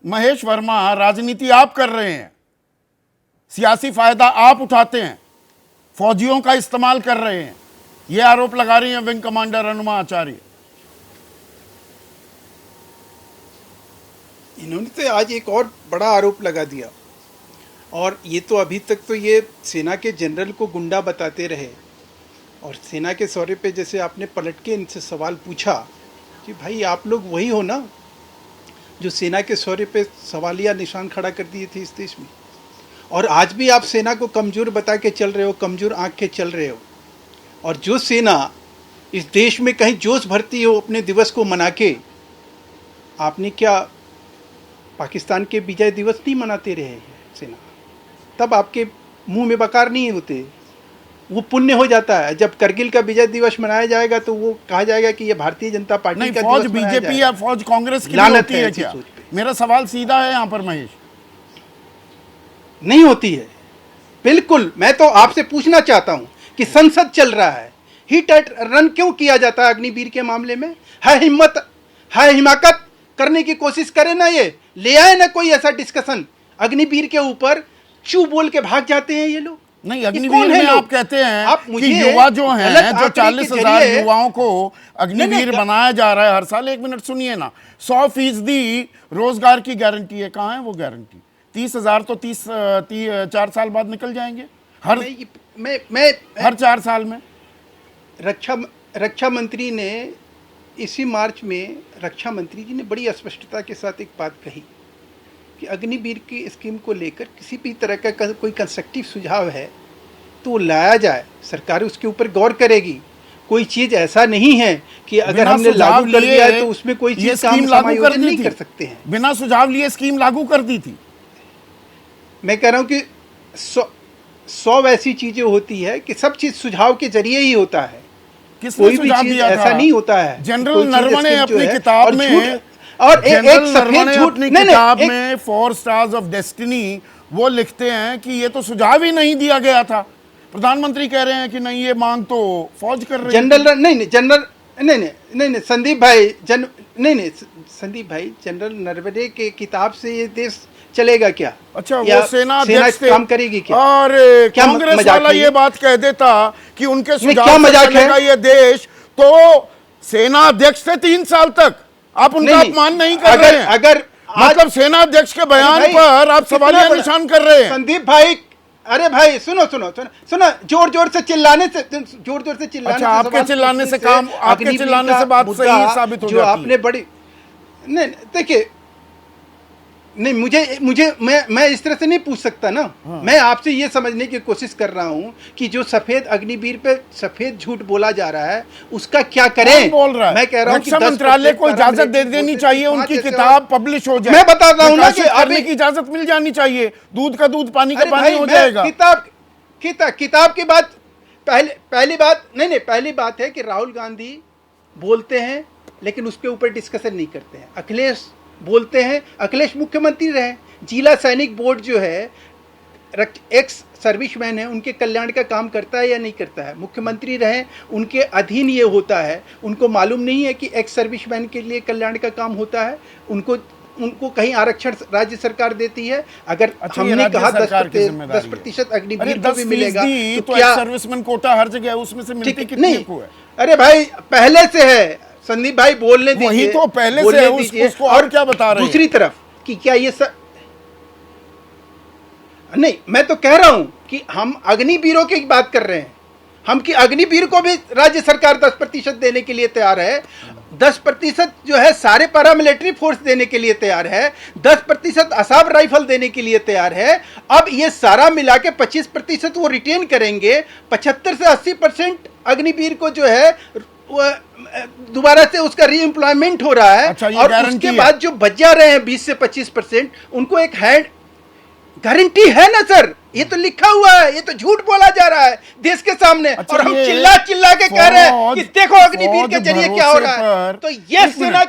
महेश वर्मा, राजनीति आप कर रहे हैं, सियासी फायदा आप उठाते हैं, फौजियों का इस्तेमाल कर रहे हैं, यह आरोप लगा रही हैं विंग कमांडर अनुमा आचार्य। इन्होंने तो आज एक और बड़ा आरोप लगा दिया, और ये तो अभी तक तो ये सेना के जनरल को गुंडा बताते रहे, और सेना के सौरे पे जैसे आपने पलट के इनसे सवाल पूछा कि भाई आप लोग वही हो ना जो सेना के सौरे पे सवालिया निशान खड़ा कर दिए थे इस देश में, और आज भी आप सेना को कमज़ोर बता के चल रहे हो, कमज़ोर आंख के चल रहे हो। और जो सेना इस देश में कहीं जोश भरती हो अपने दिवस को मना के, आपने क्या पाकिस्तान के विजय दिवस नहीं मनाते रहे सेना? तब आपके मुंह में बकार नहीं होते, वो पुण्य हो जाता है। जब करगिल का विजय दिवस मनाया जाएगा तो वो कहा जाएगा कि ये भारतीय जनता पार्टी का फौज दिवस मनाया बीजेपी जाएगा। या फौज कांग्रेस की लानत होती है है ऐसी क्या? सोच पे। मेरा सवाल सीधा है यहाँ पर महेश। नहीं होती है, बिल्कुल। मैं तो आपसे पूछना चाहता हूं कि संसद चल रहा है, हिट एंड रन क्यों किया जाता है अग्निवीर के मामले में? है हिम्मत, है हिमाकत करने की कोशिश करे ना, ये ले आए ना कोई ऐसा डिस्कशन अग्निवीर के ऊपर, चू बोल के भाग जाते हैं ये लोग। नहीं, अग्निवीर में आप कहते हैं कि युवा जो हैं, जो 40,000 युवाओं को अग्निवीर बनाया जा रहा है हर साल। एक मिनट सुनिए ना, 100% रोजगार की गारंटी है। कहाँ है वो गारंटी? 30,000 तो 4 साल बाद निकल जाएंगे, हर 4 साल में। रक्षा मंत्री ने इसी मार्च में, रक्षा मंत्री जी ने बड़ी स्पष्टता के साथ एक बात कही कि अग्निवीर की स्कीम को लेकर किसी भी तरह का कोई कंस्ट्रक्टिव सुझाव है तो लाया जाए, सरकार उसके ऊपर गौर करेगी। कोई चीज़ ऐसा नहीं है कि अगर हमने लागू कर दिया है तो उसमें कोई चीज़ का हम समायोजन नहीं कर सकते हैं। बिना सुझाव लिए स्कीम लागू कर दी थी। मैं कह रहा हूं कि 100 वैसी चीजें होती है कि सब चीज सुझाव के जरिए ही होता है। कोई भी चीज ऐसा नहीं होता है। जनरल नरवणे अपनी किताब में, और एक सफेद झूठ अपनी किताब में 4 स्टार्स ऑफ डेस्टिनी वो लिखते हैं कि ये तो सुझाव ही नहीं दिया गया था। प्रधानमंत्री कह रहे हैं कि नहीं, ये मांग तो फौज कर रही है। नहीं संदीप भाई, संदीप भाई, जनरल नरवणे के किताब से ये देश चलेगा क्या? अच्छा, वो सेना अध्यक्ष काम करेगी क्या? और कांग्रेस वाला ये बात कह देता कि उनके सुझाव क्या से मजाक चलेगा है? ये देश, तो सेना अध्यक्ष से 3 साल तक आप उनका अपमान नहीं कर रहे हैं। अगर मतलब सेना अध्यक्ष के बयान पर आप सवालिया निशान कर रहे हैं। संदीप भाई, अरे भाई सुनो, जोर जोर से चिल्लाने से अच्छा, आपके चिल्लाने से काम, आपके चिल्लाने से बात सही साबित हो जो जाती है। आपने बड़ी, नहीं देखिए, नहीं मैं इस तरह से नहीं पूछ सकता ना। मैं आपसे ये समझने की कोशिश कर रहा हूं कि जो सफेद अग्निवीर पे सफेद झूठ बोला जा रहा है उसका क्या करें? बोल रहा है? मैं कह रहा हूं कि रक्षा मंत्रालय को इजाजत दे देनी चाहिए, उनकी किताब पब्लिश हो जाए। मैं बता रहा हूं ना कि करने की इजाजत मिल जानी चाहिए। दूध का दूध, पानी का पानी हो जाएगा। किताब की बात, पहली बात है कि राहुल गांधी बोलते हैं लेकिन उसके ऊपर डिस्कशन नहीं करते हैं। अखिलेश बोलते हैं, अखिलेश मुख्यमंत्री रहे, जिला सैनिक बोर्ड जो है एक्स सर्विसमैन है, उनके कल्याण का काम करता है या नहीं करता है? मुख्यमंत्री रहे, उनके अधीन ये होता है। उनको मालूम नहीं है कि एक्स सर्विसमैन के लिए कल्याण का काम होता है? उनको कहीं आरक्षण राज्य सरकार देती है? अगर हमने कहा 10% अग्निवीर को भी मिलेगा तो क्या सर्विसमैन कोटा हर जगह है, उसमें से मिलती कितने को है? अरे भाई, पहले से है संदीप भाई, बोलने दीजिए। वही तो पहले से है, उसको और क्या बता रहे हैं? दूसरी तरफ कि क्या ये नहीं, मैं तो कह रहा हूं कि हम अग्निवीरों की बात कर रहे हैं, हम कि अग्निवीर को भी राज्य सरकार 10% देने के लिए तैयार है। 10% जो है सारे पैरामिलिट्री फोर्स देने के लिए तैयार है, 10% असाब राइफल देने के लिए तैयार है। अब ये सारा मिला के 25% वो रिटेन करेंगे। 75 से 80% अग्निवीर को जो है दोबारा से उसका रीएम्प्लॉयमेंट हो रहा है। अच्छा, और उसके बाद जो बच जा रहे हैं 20 से 25%, उनको एक हैंड गारंटी है ना सर? ये तो लिखा हुआ है, ये तो झूठ बोला जा रहा है देश के सामने। अच्छा, और हम चिल्ला के कह रहे हैं कि देखो अग्निवीर के जरिए क्या हो रहा है। तो ये सेना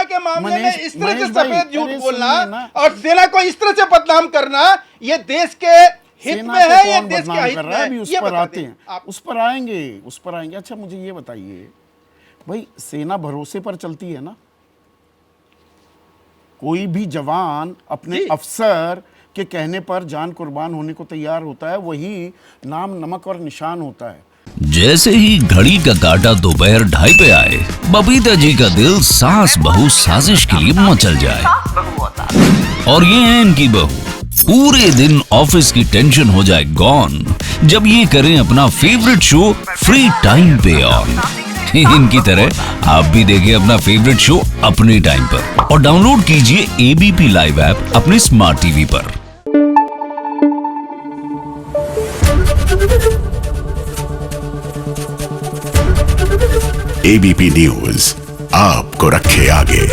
के मामले में इस तरह से सफेद झूठ बोलना और सेना को इस तरह से बदनाम करना, ये देश के हित में है या देश के हित में है? उस पर आते हैं, उस पर आएंगे। अच्छा, मुझे ये बताइए भाई, सेना भरोसे पर चलती है ना? कोई भी जवान अपने अफसर के कहने पर जान कुर्बान होने को तैयार होता है, वही नाम नमक और निशान होता है। जैसे ही घड़ी का काटा दोपहर 2:30 पे आए, बबीता जी का दिल सास बहू साजिश के लिए मचल जाए। और ये है इनकी बहू, पूरे दिन ऑफिस की टेंशन हो जाए गॉन जब ये करें अपना फेवरेट शो फ्री टाइम पे ऑन। इनकी तरह आप भी देखिए अपना फेवरेट शो अपने टाइम पर और डाउनलोड कीजिए एबीपी लाइव ऐप अपने स्मार्ट टीवी पर। एबीपी न्यूज आपको रखे आगे।